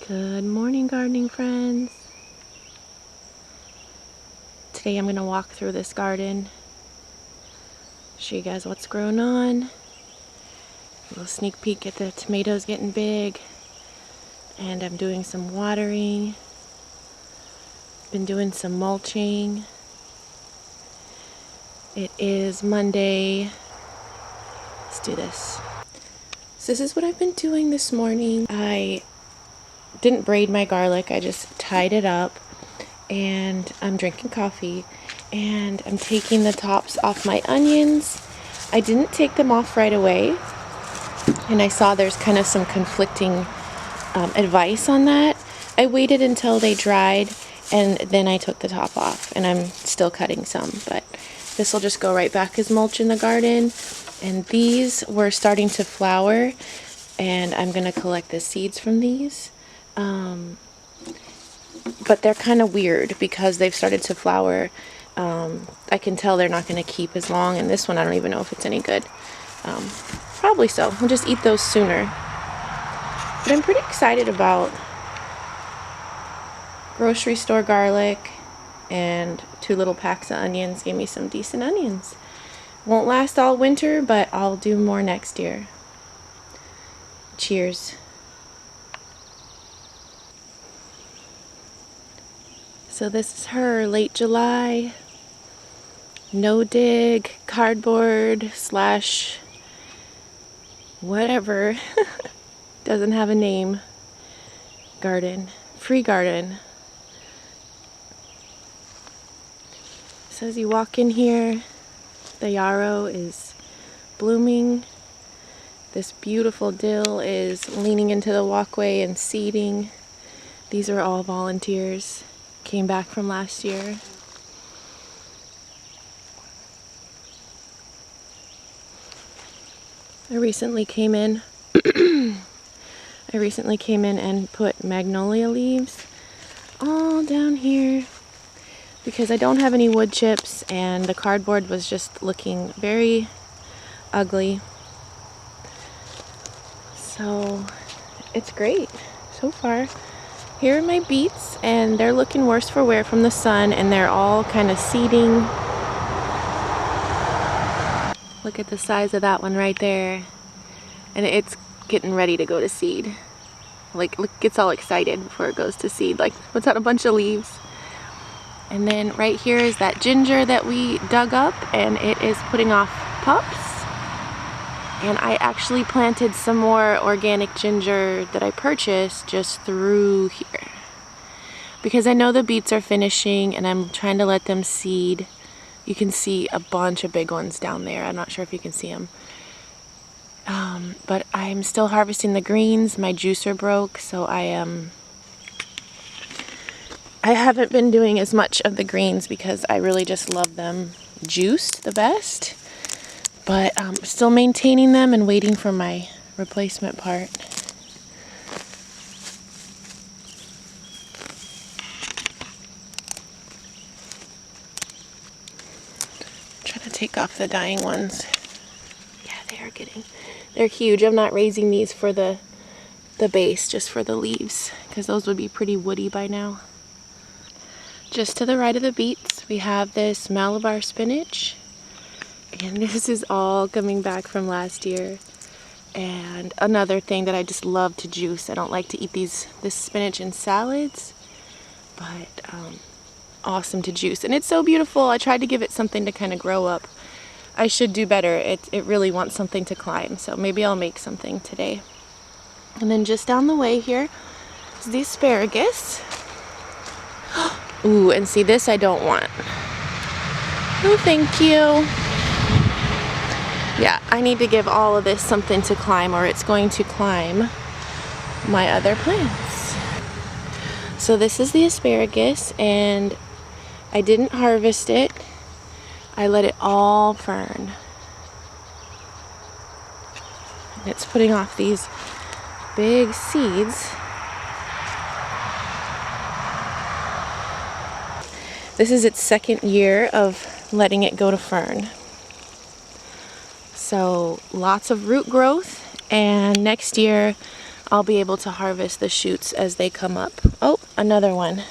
Good morning, gardening friends. Today I'm going to walk through this garden, show you guys what's growing on. A little sneak peek at the tomatoes getting big. And I'm doing some watering. Been doing some mulching. It is Monday. Let's do this. So this is what I've been doing this morning. I didn't braid my garlic, I just tied it up. And I'm drinking coffee, and I'm taking the tops off my onions. I didn't take them off right away, and I saw there's kind of some conflicting advice on that. I waited until they dried, and then I took the top off, and I'm still cutting some, but this will just go right back as mulch in the garden. And these were starting to flower, and I'm going to collect the seeds from these. But they're kind of weird because they've started to flower. I can tell they're not going to keep as long, and this one I don't even know if it's any good. Probably so. We'll just eat those sooner. But I'm pretty excited about grocery store garlic, and 2 little packs of onions gave me some decent onions. Won't last all winter, but I'll do more next year. Cheers. So this is her late July, no dig, cardboard slash whatever, doesn't have a name, garden, free garden. So as you walk in here, the yarrow is blooming. This beautiful dill is leaning into the walkway and seeding. These are all volunteers. Came back from last year. I recently came in and put magnolia leaves all down here because I don't have any wood chips, and the cardboard was just looking very ugly. So it's great so far. Here are my beets, and they're looking worse for wear from the sun, and they're all kind of seeding. Look at the size of that one right there. And it's getting ready to go to seed. Like, look, gets all excited before it goes to seed. Like, what's that, a bunch of leaves? And then right here is that ginger that we dug up, and it is putting off pups. And I actually planted some more organic ginger that I purchased just through here. Because I know the beets are finishing, and I'm trying to let them seed. You can see a bunch of big ones down there. I'm not sure if you can see them. But I'm still harvesting the greens. My juicer broke, so I haven't been doing as much of the greens because I really just love them juiced the best. But still maintaining them and waiting for my replacement part. I'm trying to take off the dying ones. Yeah, they're huge. I'm not raising these for the base, just for the leaves, because those would be pretty woody by now. Just to the right of the beets, we have this malabar spinach. And this is all coming back from last year. And another thing that I just love to juice. I don't like to eat this spinach in salads, but awesome to juice. And it's so beautiful. I tried to give it something to kind of grow up. I should do better. It really wants something to climb, so maybe I'll make something today. And then just down the way here is the asparagus. Ooh, and see, this I don't want. Oh, thank you. Yeah, I need to give all of this something to climb, or it's going to climb my other plants. So this is the asparagus, and I didn't harvest it. I let it all fern. And it's putting off these big seeds. This is its 2nd year of letting it go to fern. So lots of root growth, and next year I'll be able to harvest the shoots as they come up. Oh, another one.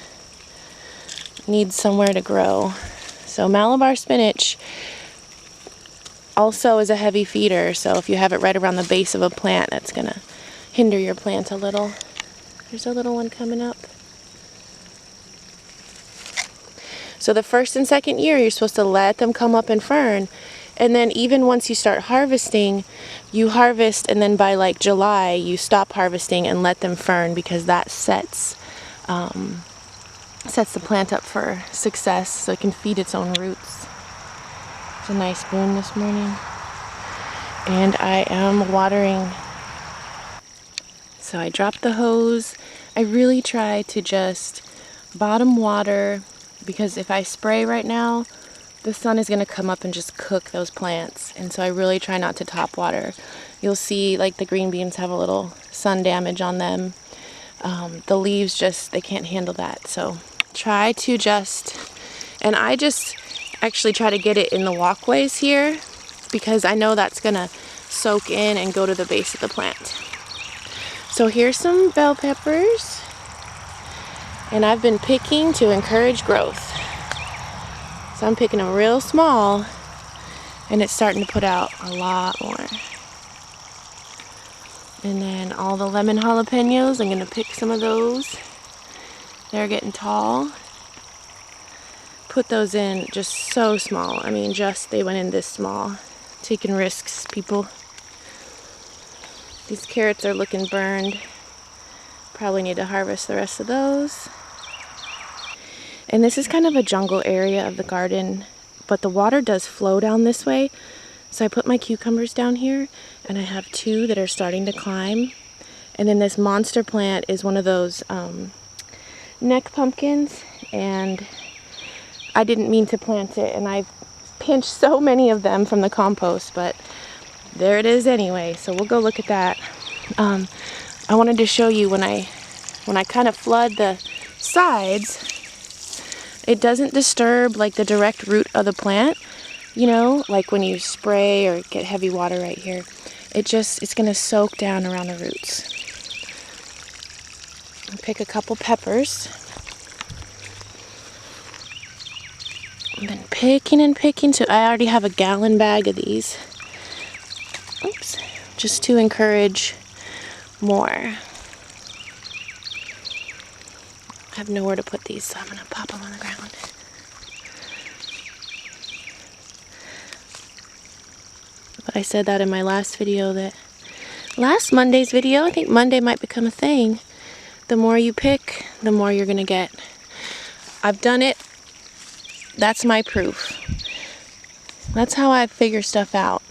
Needs somewhere to grow. So Malabar spinach also is a heavy feeder, so if you have it right around the base of a plant, that's gonna hinder your plant a little. There's a little one coming up. So the first and second year, you're supposed to let them come up and fern. And then even once you start harvesting, you harvest, and then by like July, you stop harvesting and let them fern, because that sets the plant up for success, so it can feed its own roots. It's a nice moon this morning. And I am watering. So I dropped the hose. I really try to just bottom water, because if I spray right now, the sun is going to come up and just cook those plants. And so I really try not to top water. You'll see like the green beans have a little sun damage on them. The leaves just, they can't handle that. So try to just, and I just actually try to get it in the walkways here, because I know that's going to soak in and go to the base of the plant. So here's some bell peppers. And I've been picking to encourage growth. So I'm picking them real small, and it's starting to put out a lot more. And then all the lemon jalapenos, I'm gonna pick some of those. They're getting tall. Put those in just so small. I mean, just they went in this small. Taking risks, people. These carrots are looking burned. Probably need to harvest the rest of those. And this is kind of a jungle area of the garden, but the water does flow down this way. So I put my cucumbers down here, and I have two that are starting to climb. And then this monster plant is one of those neck pumpkins, and I didn't mean to plant it, and I've pinched so many of them from the compost, but there it is anyway. So we'll go look at that. I wanted to show you when I kind of flood the sides, it doesn't disturb like the direct root of the plant, you know, like when you spray or get heavy water right here. It's going to soak down around the roots. I'll pick a couple peppers. I've been picking and picking, so I already have a gallon bag of these. Oops, just to encourage more. I have nowhere to put these, so I'm going to pop them on the ground. But I said that in my last video, that last Monday's video, I think Monday might become a thing. The more you pick, the more you're going to get. I've done it. That's my proof. That's how I figure stuff out.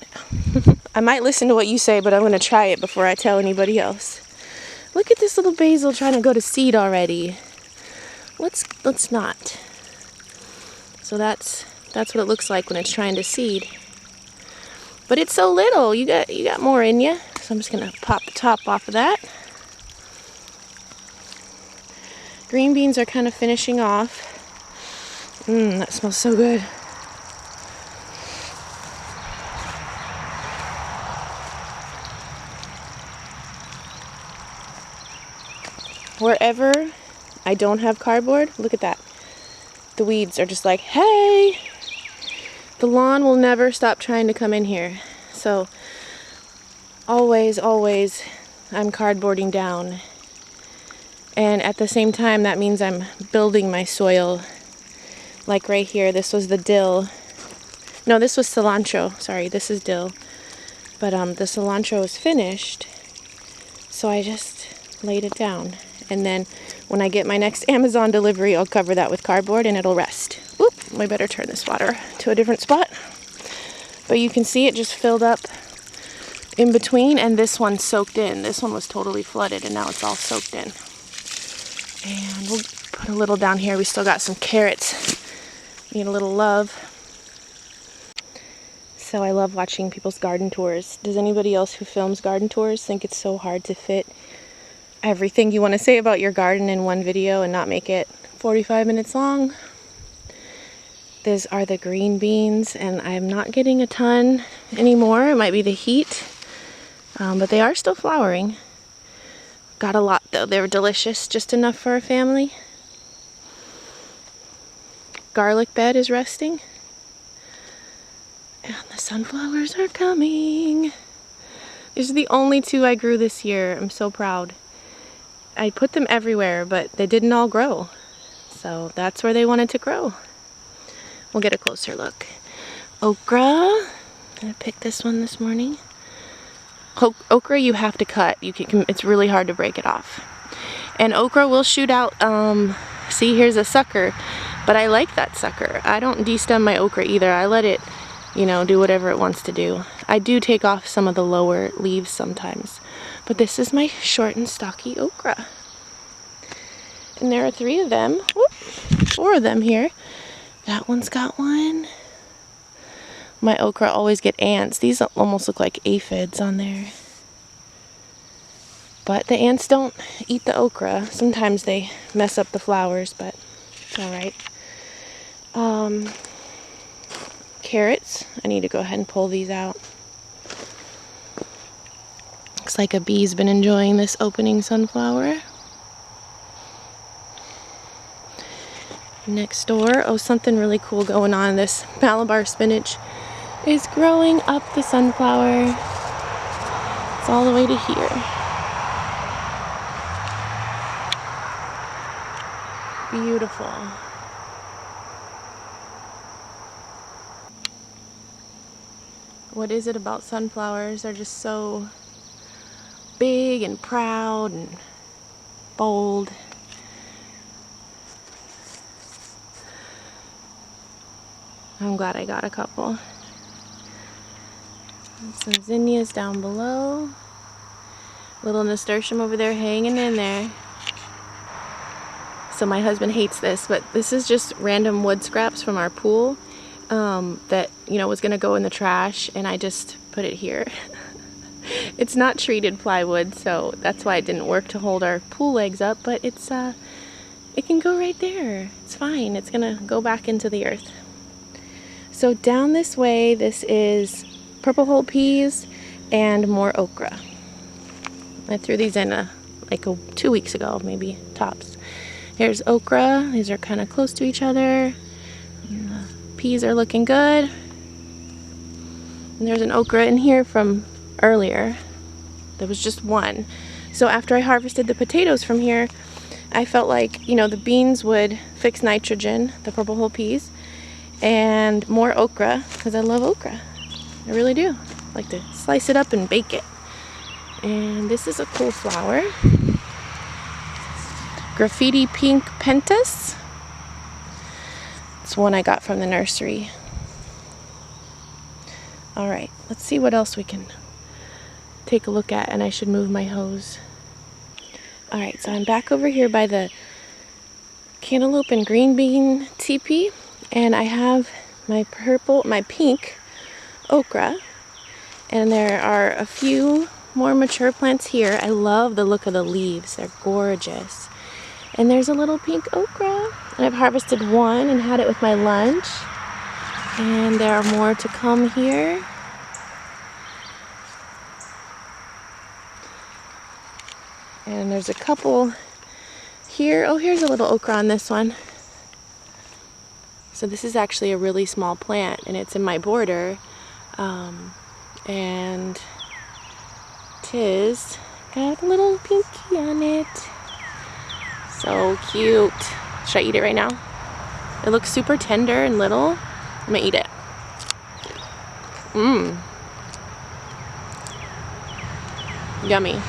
I might listen to what you say, but I'm going to try it before I tell anybody else. Look at this little basil trying to go to seed already. Let's not. So that's what it looks like when it's trying to seed. But it's so little. You got more in you. So I'm just gonna pop the top off of that. Green beans are kind of finishing off. That smells so good. Wherever I don't have cardboard, look at that. The weeds are just like, hey! The lawn will never stop trying to come in here. So always, I'm cardboarding down. And at the same time, that means I'm building my soil. Like right here, this was the dill. No, this was cilantro. Sorry, this is dill. But the cilantro is finished. So I just laid it down. And then when I get my next Amazon delivery, I'll cover that with cardboard and it'll rest. Oop, I better turn this water to a different spot. But you can see it just filled up in between, and this one soaked in. This one was totally flooded, and now it's all soaked in. And we'll put a little down here. We still got some carrots. Need a little love. So I love watching people's garden tours. Does anybody else who films garden tours think it's so hard to fit everything you want to say about your garden in one video and not make it 45 minutes long? These are the green beans, and I'm not getting a ton anymore. It might be the heat, but they are still flowering. Got a lot though. They were delicious, just enough for our family. Garlic bed is resting. And the sunflowers are coming. These are the only 2 I grew this year. I'm so proud. I put them everywhere, but they didn't all grow. So that's where they wanted to grow. We'll get a closer look. Okra. I'm gonna pick this one this morning. Okra you have to cut. It's really hard to break it off. And okra will shoot out, see, here's a sucker, but I like that sucker. I don't destem my okra either. I let it, you know, do whatever it wants to do. I do take off some of the lower leaves sometimes, but this is my short and stocky okra. And there are 3 of them, 4 of them here. That one's got one. My okra always get ants. These almost look like aphids on there. But the ants don't eat the okra. Sometimes they mess up the flowers, but it's alright. Carrots. I need to go ahead and pull these out. Looks like a bee's been enjoying this opening sunflower. Next door, oh, something really cool going on. This malabar spinach is growing up the sunflower. It's all the way to here. Beautiful. What is it about sunflowers? They're just so big and proud and bold. I'm glad I got a couple. And some zinnias down below. Little nasturtium over there hanging in there. So my husband hates this, but this is just random wood scraps from our pool that, you know, was gonna go in the trash, and I just put it here. It's not treated plywood, so that's why it didn't work to hold our pool legs up, but it's it can go right there. It's fine. It's gonna go back into the earth. So down this way, this is purple hull peas and more okra. I threw these in like 2 weeks ago, maybe tops. Here's okra. These are kind of close to each other. And the peas are looking good. And there's an okra in here from earlier. There was just one. So after I harvested the potatoes from here, I felt like, you know, the beans would fix nitrogen, the purple hull peas, and more okra, because I love okra. I really do. I like to slice it up and bake it. And this is a cool flower. Graffiti pink pentas. It's one I got from the nursery. Alright, let's see what else we can take a look at, and I should move my hose. Alright, so I'm back over here by the cantaloupe and green bean teepee, and I have my pink okra, and there are a few more mature plants here. I love the look of the leaves. They're gorgeous. And there's a little pink okra, and I've harvested one and had it with my lunch. And there are more to come here. And there's a couple here. Oh, here's a little okra on this one. So this is actually a really small plant, and it's in my border. And tis got a little pinky on it. So cute. Should I eat it right now? It looks super tender and little. I'm gonna eat it. Mmm. Yummy.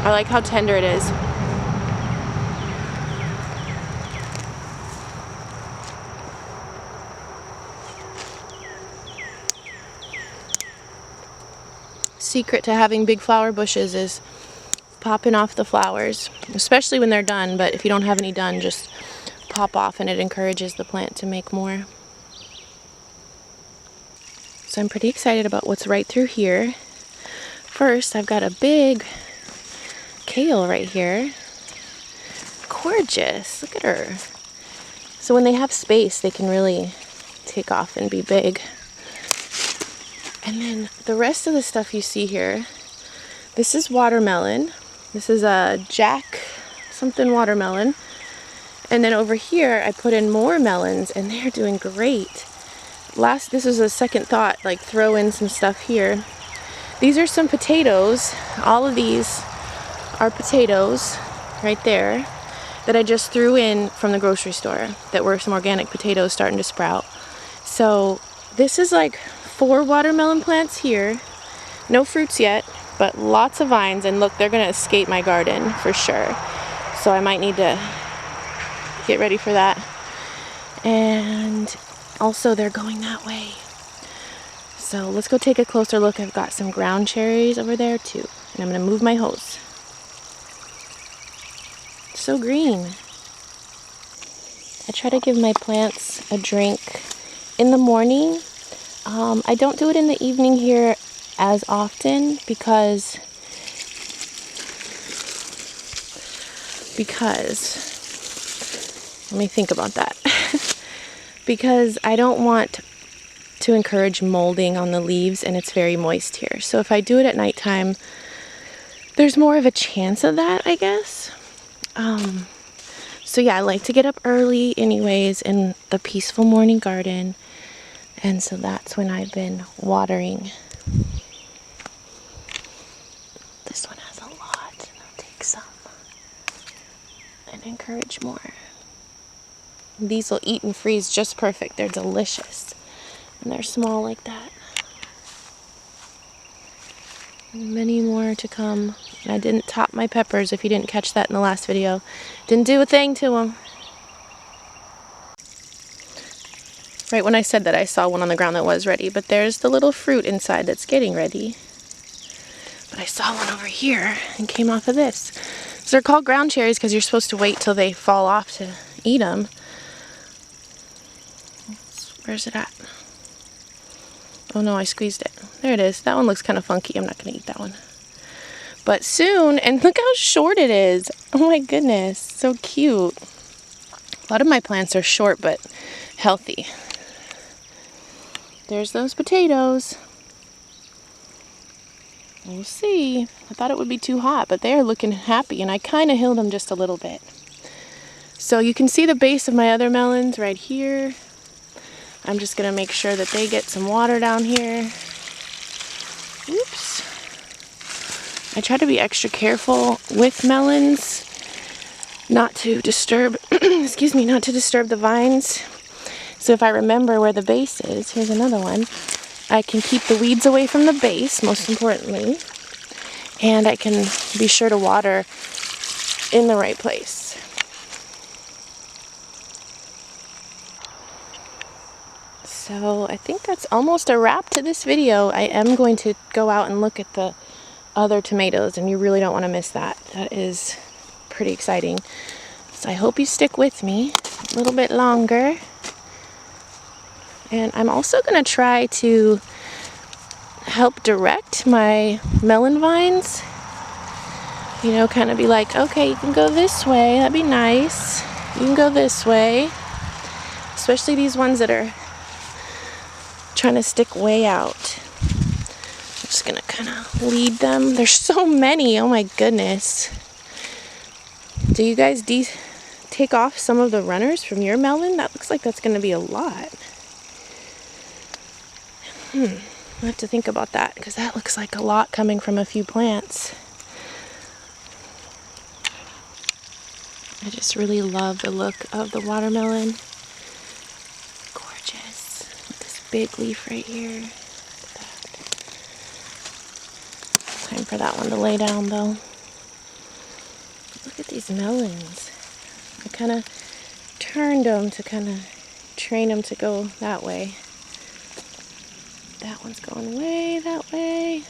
I like how tender it is. Secret to having big flower bushes is popping off the flowers, especially when they're done, but if you don't have any done, just pop off, and it encourages the plant to make more. So I'm pretty excited about what's right through here. First, I've got a big kale right here. Gorgeous, look at her. So when they have space, they can really take off and be big. And then the rest of the stuff you see here, This is watermelon. This is a Jack something watermelon. And then over here, I put in more melons, and they're doing great. This was a second thought, like throw in some stuff here. These are some potatoes. All of these are potatoes right there that I just threw in from the grocery store that were some organic potatoes starting to sprout. So this is like 4 watermelon plants here. No fruits yet, but lots of vines, and look, they're gonna escape my garden for sure. So I might need to get ready for that. And also they're going that way. So let's go take a closer look. I've got some ground cherries over there too. And I'm gonna move my hose. It's so green. I try to give my plants a drink in the morning. I don't do it in the evening here as often because let me think about that. Because I don't want to encourage molding on the leaves, and it's very moist here. So if I do it at nighttime, there's more of a chance of that, I guess. So yeah, I like to get up early anyways in the peaceful morning garden. And so that's when I've been watering. This one has a lot. I'll take some and encourage more. These will eat and freeze just perfect. They're delicious. And they're small like that. And many more to come. And I didn't top my peppers, if you didn't catch that in the last video. Didn't do a thing to them. Right when I said that, I saw one on the ground that was ready, but there's the little fruit inside that's getting ready. But I saw one over here and came off of this. So they're called ground cherries because you're supposed to wait till they fall off to eat them. Where's it at? Oh no, I squeezed it. There it is. That one looks kind of funky. I'm not going to eat that one. But soon, and look how short it is. Oh my goodness, so cute. A lot of my plants are short but healthy. There's those potatoes. We'll see. I thought it would be too hot, but they're looking happy, and I kind of healed them just a little bit. So you can see the base of my other melons right here. I'm just going to make sure that they get some water down here. Oops. I try to be extra careful with melons, not to disturb, excuse me, not to disturb the vines. So if I remember where the base is, here's another one, I can keep the weeds away from the base, most importantly, and I can be sure to water in the right place. So I think that's almost a wrap to this video. I am going to go out and look at the other tomatoes, and you really don't want to miss that. That is pretty exciting. So I hope you stick with me a little bit longer. And I'm also going to try to help direct my melon vines. You know, kind of be like, okay, you can go this way. That'd be nice. You can go this way. Especially these ones that are trying to stick way out. I'm just going to kind of lead them. There's so many. Oh my goodness. Do you guys take off some of the runners from your melon? That looks like that's going to be a lot. I have to think about that because that looks like a lot coming from a few plants. I just really love the look of the watermelon. Gorgeous. This big leaf right here. Time for that one to lay down though. Look at these melons. I kind of turned them to kind of train them to go that way. That one's going way that way.